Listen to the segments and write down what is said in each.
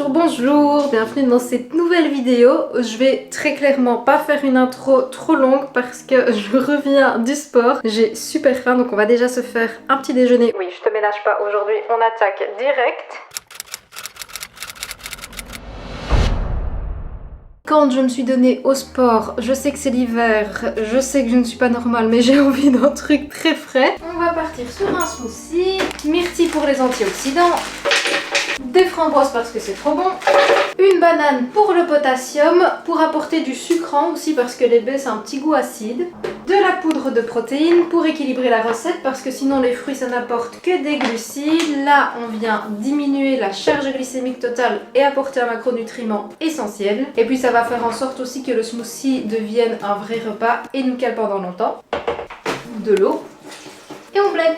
bonjour, bienvenue dans cette nouvelle vidéo. Je vais très clairement pas faire une intro trop longue parce que je reviens du sport. J'ai super faim, donc on va déjà se faire un petit déjeuner. Oui, je te ménage pas aujourd'hui, on attaque direct. Quand je me suis donnée au sport, je sais que c'est l'hiver, je sais que je ne suis pas normale, mais j'ai envie d'un truc très frais. On va partir sur un smoothie, myrtille pour les antioxydants, des framboises parce que c'est trop bon, une banane pour le potassium, pour apporter du sucrant aussi parce que les baies c'est un petit goût acide, de la poudre de protéines pour équilibrer la recette parce que sinon les fruits ça n'apporte que des glucides. Là on vient diminuer la charge glycémique totale et apporter un macronutriment essentiel. Et puis ça va faire en sorte aussi que le smoothie devienne un vrai repas et nous cale pendant longtemps. De l'eau et on blende.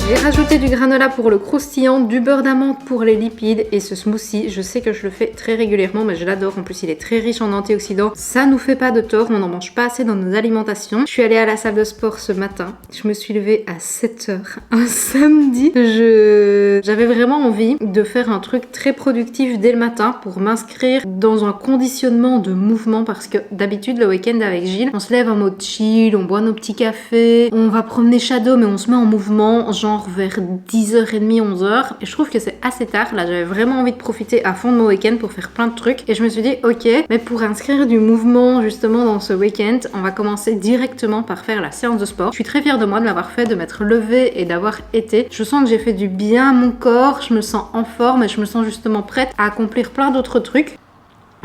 J'ai rajouté du granola pour le croustillant, du beurre d'amande pour les lipides et ce smoothie, je sais que je le fais très régulièrement mais je l'adore. En plus il est très riche en antioxydants, ça nous fait pas de tort, on n'en mange pas assez dans nos alimentations. Je suis allée à la salle de sport ce matin, je me suis levée à 7h un samedi. J'avais vraiment envie de faire un truc très productif dès le matin pour m'inscrire dans un conditionnement de mouvement parce que d'habitude le week-end avec Gilles, on se lève en mode chill, on boit nos petits cafés, on va promener Shadow mais on se met en mouvement genre vers 10h30, 11h et je trouve que c'est assez tard. Là j'avais vraiment envie de profiter à fond de mon week-end pour faire plein de trucs et je me suis dit ok, mais pour inscrire du mouvement justement dans ce week-end, on va commencer directement par faire la séance de sport. Je suis très fière de moi de l'avoir fait, de m'être levée et d'avoir été. Je sens que j'ai fait du bien à mon corps, je me sens en forme et je me sens justement prête à accomplir plein d'autres trucs.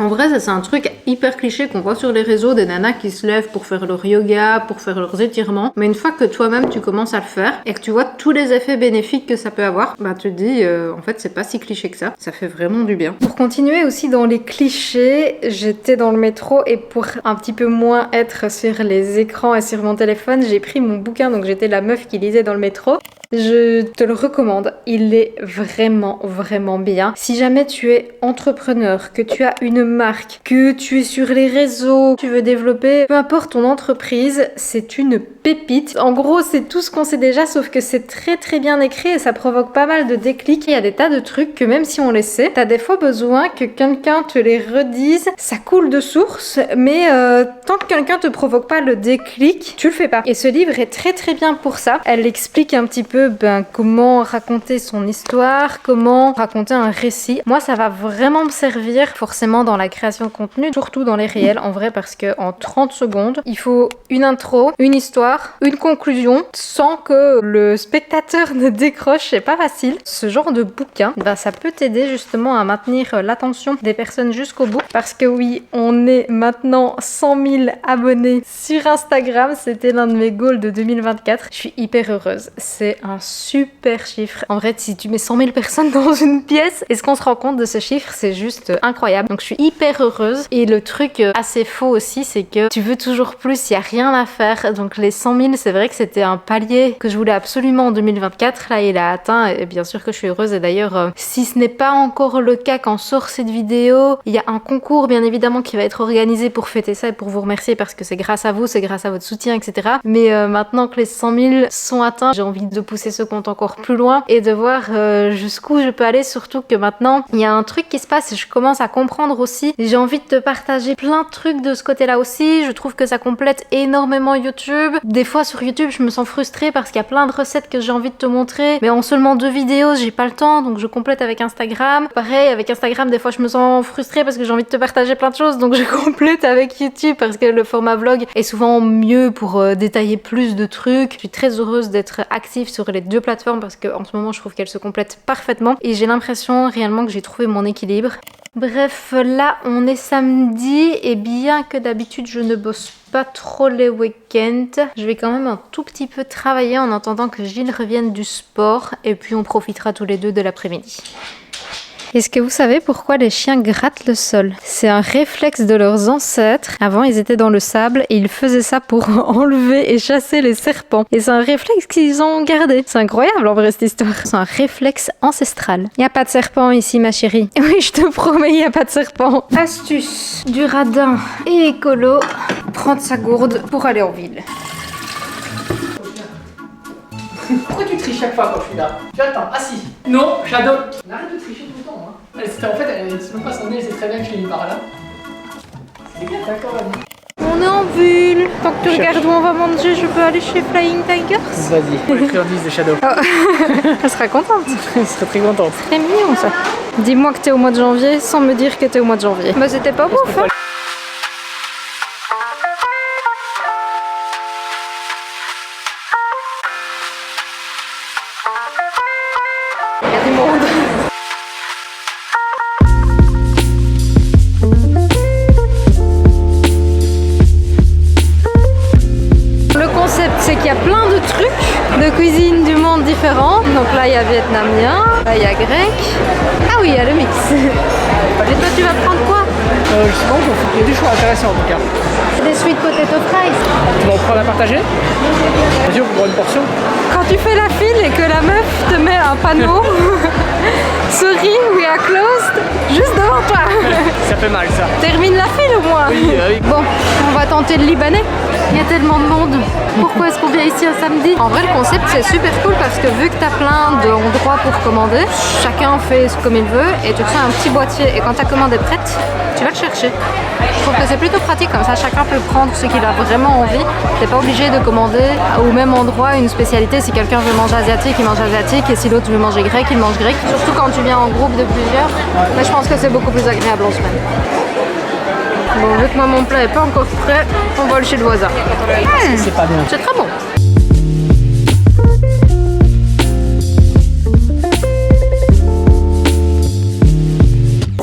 En vrai, ça c'est un truc hyper cliché qu'on voit sur les réseaux, des nanas qui se lèvent pour faire leur yoga, pour faire leurs étirements. Mais une fois que toi-même tu commences à le faire et que tu vois tous les effets bénéfiques que ça peut avoir, bah tu te dis en fait c'est pas si cliché que ça fait vraiment du bien. Pour continuer aussi dans les clichés, j'étais dans le métro et pour un petit peu moins être sur les écrans et sur mon téléphone, j'ai pris mon bouquin, donc j'étais la meuf qui lisait dans le métro. Je te le recommande, il est vraiment bien. Si jamais tu es entrepreneur, que tu as une marque, que tu es sur les réseaux, tu veux développer, peu importe ton entreprise, c'est une pépite. En gros, c'est tout ce qu'on sait déjà, sauf que c'est très bien écrit et ça provoque pas mal de déclics. Il y a des tas de trucs que même si on les sait, t'as des fois besoin que quelqu'un te les redise. Ça coule de source, mais tant que quelqu'un te provoque pas le déclic, tu le fais pas. Et ce livre est très bien pour ça. Elle explique un petit peu comment raconter son histoire, comment raconter un récit. Moi, ça va vraiment me servir forcément dans la création de contenu, surtout dans les réels en vrai, parce que en 30 secondes, il faut une intro, une histoire, une conclusion, sans que le spectateur ne décroche. C'est pas facile. Ce genre de bouquin, ça peut t'aider justement à maintenir l'attention des personnes jusqu'au bout, parce que oui, on est maintenant 100 000 abonnés sur Instagram. C'était l'un de mes goals de 2024. Je suis hyper heureuse. C'est un super chiffre. En vrai, si tu mets 100 000 personnes dans une pièce, est-ce qu'on se rend compte de ce chiffre? C'est juste incroyable. Donc je suis hyper heureuse. Et le truc assez faux aussi, c'est que tu veux toujours plus, il n'y a rien à faire. Donc les 100 000, c'est vrai que c'était un palier que je voulais absolument en 2024. Là, il a atteint et bien sûr que je suis heureuse. Et d'ailleurs, si ce n'est pas encore le cas quand sort cette vidéo, il y a un concours bien évidemment qui va être organisé pour fêter ça et pour vous remercier parce que c'est grâce à vous, c'est grâce à votre soutien, etc. Mais maintenant que les 100 000 sont atteints, j'ai envie de pousser ce compte encore plus loin et de voir jusqu'où je peux aller, surtout que maintenant il y a un truc qui se passe et je commence à comprendre aussi. J'ai envie de te partager plein de trucs de ce côté-là aussi. Je trouve que ça complète énormément YouTube. Des fois sur YouTube je me sens frustrée parce qu'il y a plein de recettes que j'ai envie de te montrer, mais en seulement 2 vidéos j'ai pas le temps, donc je complète avec Instagram. Pareil avec Instagram, des fois je me sens frustrée parce que j'ai envie de te partager plein de choses, donc je complète avec YouTube parce que le format vlog est souvent mieux pour détailler plus de trucs. Je suis très heureuse d'être active sur les 2 plateformes parce qu'en ce moment je trouve qu'elles se complètent parfaitement et j'ai l'impression réellement que j'ai trouvé mon équilibre. Bref, là on est samedi et bien que d'habitude je ne bosse pas trop les week-ends, je vais quand même un tout petit peu travailler en attendant que Gilles revienne du sport et puis on profitera tous les deux de l'après-midi. Est-ce que vous savez pourquoi les chiens grattent le sol? C'est un réflexe de leurs ancêtres. Avant, ils étaient dans le sable et ils faisaient ça pour enlever et chasser les serpents. Et c'est un réflexe qu'ils ont gardé. C'est incroyable en vrai cette histoire. C'est un réflexe ancestral. Il n'y a pas de serpent ici, ma chérie. Oui, je te promets, il n'y a pas de serpent. Astuce du radin et écolo. prendre sa gourde pour aller en ville. Pourquoi tu triches chaque fois quand je suis là? Tu attends, assis. Non, Shadow. Arrête de tricher tout le temps. Hein. En fait, elle ne même pas son nez, elle sait très bien que je l'ai mis par là. C'est bien, d'accord, même. On est en ville. Tant que tu regardes où on va manger, je peux aller chez Flying Tigers. Vas-y, pour les friandises de Shadow. Oh. Elle sera contente. Elle serait très contente. Très mignon ça. Dis-moi que t'es au mois de janvier sans me dire que t'es au mois de janvier. Bah c'était pas beau, hein. Il y a du monde. Le concept, c'est qu'il y a plein de trucs de cuisine du monde différents. Donc là, il y a vietnamien, là, il y a grec. Ah oui, il y a le mix. Et toi, tu vas prendre quoi? Je sais pas, il y a des choix intéressants en tout cas. Des sweet potato fries. Tu vas en prendre à partager? Vas-y, on peut prendre une portion. Quand tu fais la file et que la meuf te met un panneau Sorry, we are closed, juste devant toi. Ça fait mal ça. Termine la file au moins. Oui, oui. Bon, on va tenter le libanais. Il y a tellement de monde. Pourquoi est-ce qu'on vient ici un samedi? En vrai, le concept c'est super cool parce que vu que tu as plein d'endroits pour commander, chacun fait comme il veut et tu reçois un petit boîtier. Et quand ta commande est prête, tu vas le chercher. Je trouve que c'est plutôt pratique comme ça, chacun peut prendre ce qu'il a vraiment envie. T'es pas obligé de commander au même endroit une spécialité. Si quelqu'un veut manger asiatique, il mange asiatique, et si l'autre veut manger grec, il mange grec. Surtout quand tu viens en groupe de plusieurs. Mais je pense que c'est beaucoup plus agréable en semaine. Bon, vu que moi mon plat est pas encore prêt, on vole chez le voisin. C'est pas bien. C'est très bon.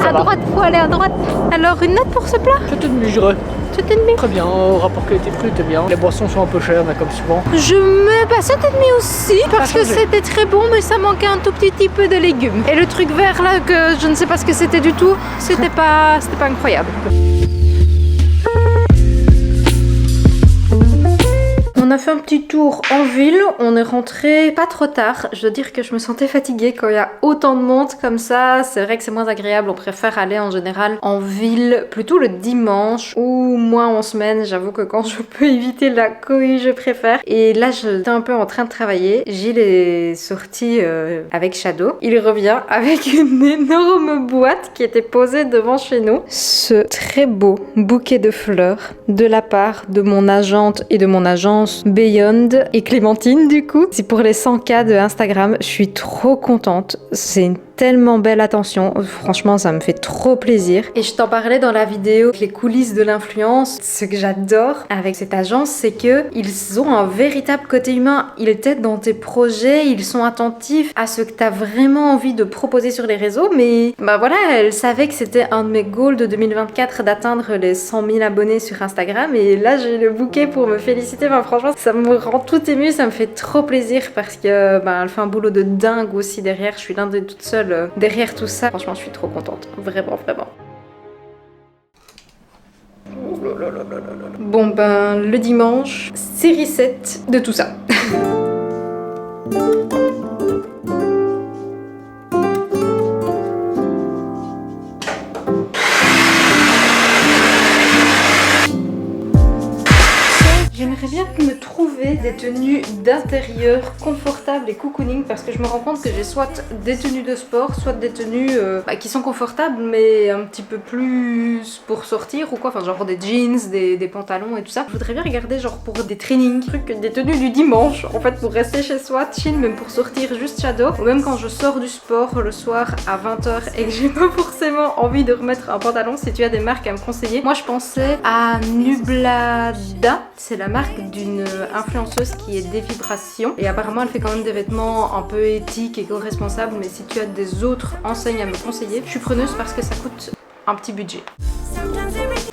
À droite, faut aller à droite. Alors une note pour ce plat? C'est une miseure. C'est ennemi. Très bien, au rapport qualité-prix, c'est bien. Les boissons sont un peu chères, mais comme souvent. Je mets pas 7,5 aussi parce que c'était très bon, mais ça manquait un tout petit peu de légumes. Et le truc vert là que je ne sais pas ce que c'était du tout, c'était pas incroyable. On a fait un petit tour en ville, on est rentré pas trop tard. Je dois dire que je me sentais fatiguée quand il y a autant de monde comme ça. C'est vrai que c'est moins agréable, on préfère aller en général en ville plutôt le dimanche ou moins en semaine. J'avoue que quand je peux éviter la cohue, je préfère. Et là, j'étais un peu en train de travailler. Gilles est sorti avec Shadow. Il revient avec une énorme boîte qui était posée devant chez nous. Ce très beau bouquet de fleurs de la part de mon agente et de mon agence Beyond et Clémentine du coup. C'est pour les 100K de Instagram, je suis trop contente. C'est une tellement belle attention, franchement ça me fait trop plaisir. Et je t'en parlais dans la vidéo, les coulisses de l'influence. Ce que j'adore avec cette agence, c'est que ils ont un véritable côté humain. Ils t'aident dans tes projets, ils sont attentifs à ce que tu as vraiment envie de proposer sur les réseaux. Mais bah voilà, elle savait que c'était un de mes goals de 2024 d'atteindre les 100 000 abonnés sur Instagram. Et là j'ai le bouquet pour me féliciter. Enfin, franchement ça me rend tout émue, ça me fait trop plaisir parce que bah, elle fait un boulot de dingue aussi derrière. Je suis l'un des toutes seules derrière tout ça. Franchement je suis trop contente, vraiment vraiment. Bon ben le dimanche c'est reset de tout ça. J'aimerais bien me trouver des tenues d'intérieur confortables et cocooning parce que je me rends compte que j'ai soit des tenues de sport, soit des tenues qui sont confortables mais un petit peu plus pour sortir ou quoi, enfin genre des jeans, des pantalons et tout ça. Je voudrais bien regarder genre pour des trainings, des tenues du dimanche en fait pour rester chez soi, chill, même pour sortir juste Shadow ou même quand je sors du sport le soir à 20h et que j'ai pas forcément envie de remettre un pantalon. Si tu as des marques à me conseiller, moi je pensais à Nublada, c'est la marque d'une influenceuse qui est des vibrations et apparemment elle fait quand même des vêtements un peu éthiques, éco-responsables, mais si tu as des autres enseignes à me conseiller, je suis preneuse parce que ça coûte un petit budget.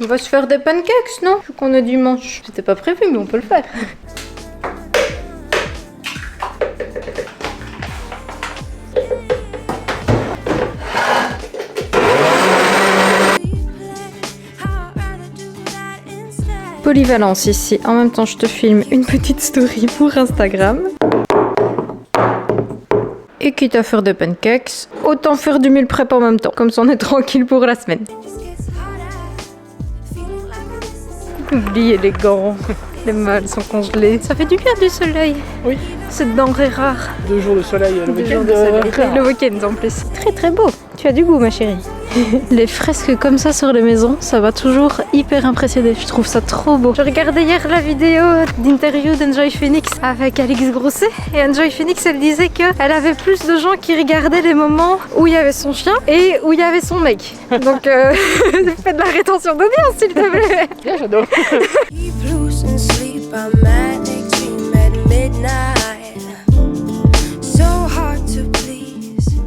On va se faire des pancakes, non? Vu qu'on est dimanche. C'était pas prévu mais on peut le faire. Polyvalence ici, en même temps je te filme une petite story pour Instagram. Et quitte à faire des pancakes, autant faire du meal prep en même temps, comme ça on est tranquille pour la semaine. Oubliez les gants. Les mâles sont congelés. Ça fait du bien du soleil. Oui. Cette denrée rare. 2 jours de soleil le 2 week-end. jours de soleil. Le week-end en plus. Très très beau. Tu as du goût ma chérie. Les fresques comme ça sur les maisons, ça va toujours hyper impressionner. Je trouve ça trop beau. Je regardais hier la vidéo d'interview d'Enjoy Phoenix avec Alix Grousset. Et Enjoy Phoenix, elle disait qu'elle avait plus de gens qui regardaient les moments où il y avait son chien et où il y avait son mec. Donc fais de la rétention d'audience s'il te plaît. Bien, j'adore.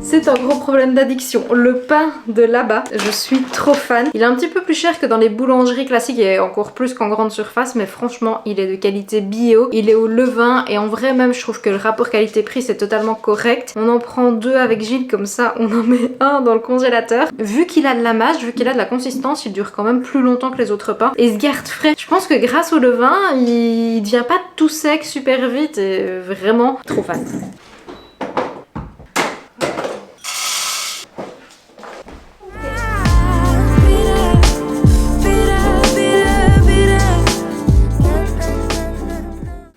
C'est un gros problème d'addiction. Le pain de là-bas, je suis trop fan. Il est un petit peu plus cher que dans les boulangeries classiques et encore plus qu'en grande surface, mais franchement, il est de qualité bio. Il est au levain et en vrai même, je trouve que le rapport qualité-prix, c'est totalement correct. On en prend 2 avec Gilles, comme ça, on en met un dans le congélateur. Vu qu'il a de la mâche, vu qu'il a de la consistance, il dure quand même plus longtemps que les autres pains et se garde frais. Je pense que grâce au levain, il devient pas tout sec super vite et vraiment trop fan.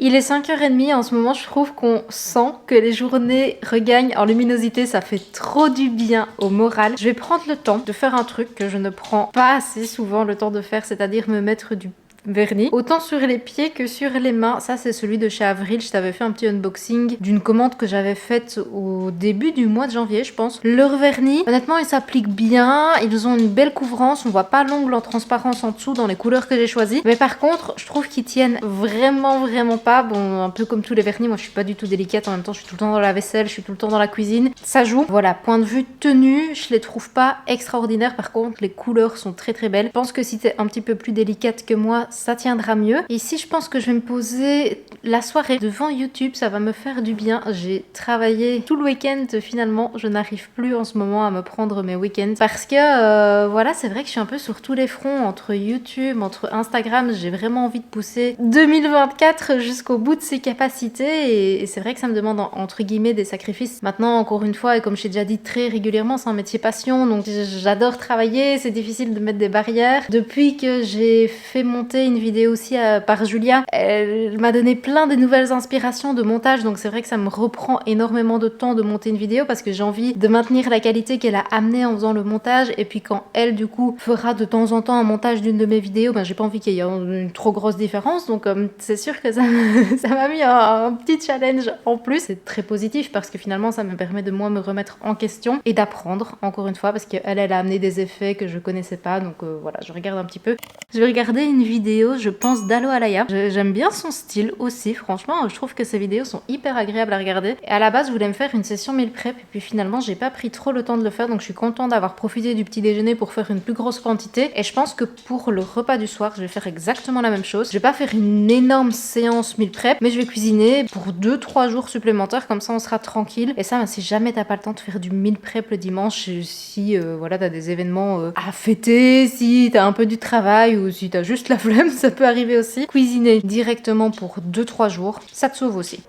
Il est 5h30 en ce moment, je trouve qu'on sent que les journées regagnent en luminosité, ça fait trop du bien au moral. Je vais prendre le temps de faire un truc que je ne prends pas assez souvent le temps de faire, c'est-à-dire me mettre du vernis, autant sur les pieds que sur les mains. Ça c'est celui de chez Avril, je t'avais fait un petit unboxing d'une commande que j'avais faite au début du mois de janvier je pense. Leur vernis, honnêtement il s'applique bien, ils ont une belle couvrance, on voit pas l'ongle en transparence en dessous dans les couleurs que j'ai choisies, mais par contre je trouve qu'ils tiennent vraiment pas. Bon, un peu comme tous les vernis, moi je suis pas du tout délicate, en même temps je suis tout le temps dans la vaisselle, je suis tout le temps dans la cuisine, ça joue. Voilà, point de vue tenue, je les trouve pas extraordinaires, par contre les couleurs sont très belles. Je pense que si t'es un petit peu plus délicate que moi, ça tiendra mieux. Ici je pense que je vais me poser la soirée devant YouTube, ça va me faire du bien. J'ai travaillé tout le week-end, finalement je n'arrive plus en ce moment à me prendre mes week-ends parce que voilà, c'est vrai que je suis un peu sur tous les fronts, entre YouTube, entre Instagram, j'ai vraiment envie de pousser 2024 jusqu'au bout de ses capacités et c'est vrai que ça me demande entre guillemets des sacrifices. Maintenant encore une fois, et comme j'ai déjà dit très régulièrement, c'est un métier passion, donc j'adore travailler, c'est difficile de mettre des barrières. Depuis que j'ai fait monter une vidéo aussi par Julia, elle m'a donné plein de nouvelles inspirations de montage, donc c'est vrai que ça me reprend énormément de temps de monter une vidéo parce que j'ai envie de maintenir la qualité qu'elle a amenée en faisant le montage, et puis quand elle du coup fera de temps en temps un montage d'une de mes vidéos, ben j'ai pas envie qu'il y ait une trop grosse différence, donc c'est sûr que ça m'a mis un petit challenge en plus. C'est très positif parce que finalement ça me permet de moi me remettre en question et d'apprendre encore une fois parce qu'elle a amené des effets que je connaissais pas, donc voilà, je regarde un petit peu. Je vais regarder une vidéo, je pense, d'Alo Alaya. J'aime bien son style aussi, franchement, je trouve que ses vidéos sont hyper agréables à regarder. Et à la base, je voulais me faire une session meal prep, et puis finalement, j'ai pas pris trop le temps de le faire, donc je suis contente d'avoir profité du petit déjeuner pour faire une plus grosse quantité. Et je pense que pour le repas du soir, je vais faire exactement la même chose. Je vais pas faire une énorme séance meal prep, mais je vais cuisiner pour 2-3 jours supplémentaires, comme ça on sera tranquille. Et ça, si jamais t'as pas le temps de faire du meal prep le dimanche, si voilà, t'as des événements à fêter, si t'as un peu du travail ou si t'as juste la flemme, ça peut arriver aussi. Cuisiner directement pour 2-3 jours, ça te sauve aussi.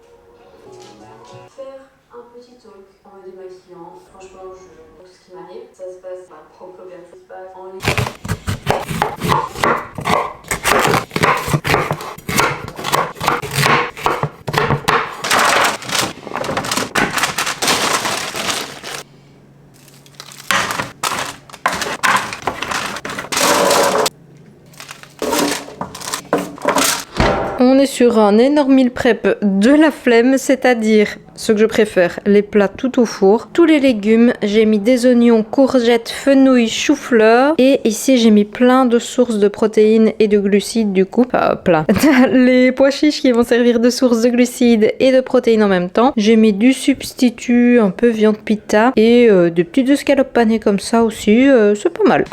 Faire un petit talk en me démaquillant. Franchement, tout ce qui m'arrive, ça se passe ma propre personne, ça se passe en On est sur un énorme meal prep de la flemme, c'est-à-dire ce que je préfère, les plats tout au four, tous les légumes, j'ai mis des oignons, courgettes, fenouil, chou-fleur, et ici j'ai mis plein de sources de protéines et de glucides du coup, plein. Les pois chiches qui vont servir de source de glucides et de protéines en même temps. J'ai mis du substitut, un peu viande pita et des petites escalopes panées comme ça aussi, c'est pas mal.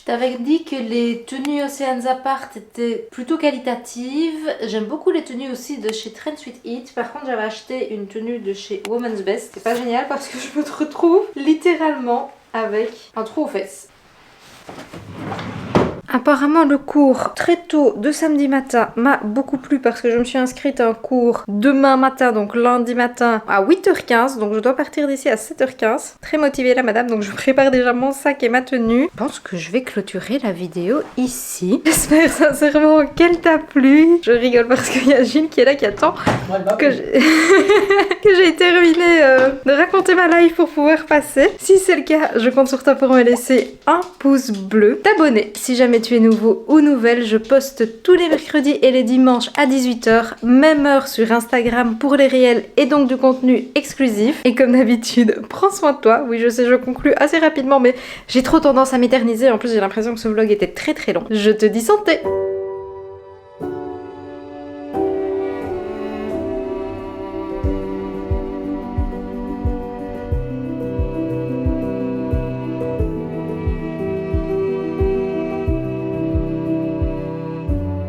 Je t'avais dit que les tenues Oceans Apart étaient plutôt qualitatives. J'aime beaucoup les tenues aussi de chez Trend Sweet Eat. Par contre, j'avais acheté une tenue de chez Woman's Best. C'est pas génial parce que je me retrouve littéralement avec un trou aux fesses. Apparemment le cours très tôt de samedi matin m'a beaucoup plu parce que je me suis inscrite à un cours demain matin, donc lundi matin à 8h15, donc je dois partir d'ici à 7h15. Très motivée la madame, donc je prépare déjà mon sac et ma tenue. Je pense que je vais clôturer la vidéo ici. J'espère sincèrement qu'elle t'a plu. Je rigole parce qu'il y a Gilles qui est là qui attend que j'ai terminé de raconter ma life pour pouvoir passer. Si c'est le cas, je compte sur toi pour me laisser un pouce bleu, t'abonner si jamais tu es nouveau ou nouvelle. Je poste tous les mercredis et les dimanches à 18h, même heure sur Instagram pour les réels et donc du contenu exclusif. Et comme d'habitude, prends soin de toi. Oui, je sais, je conclue assez rapidement, mais j'ai trop tendance à m'éterniser. En plus, j'ai l'impression que ce vlog était très long. Je te dis santé!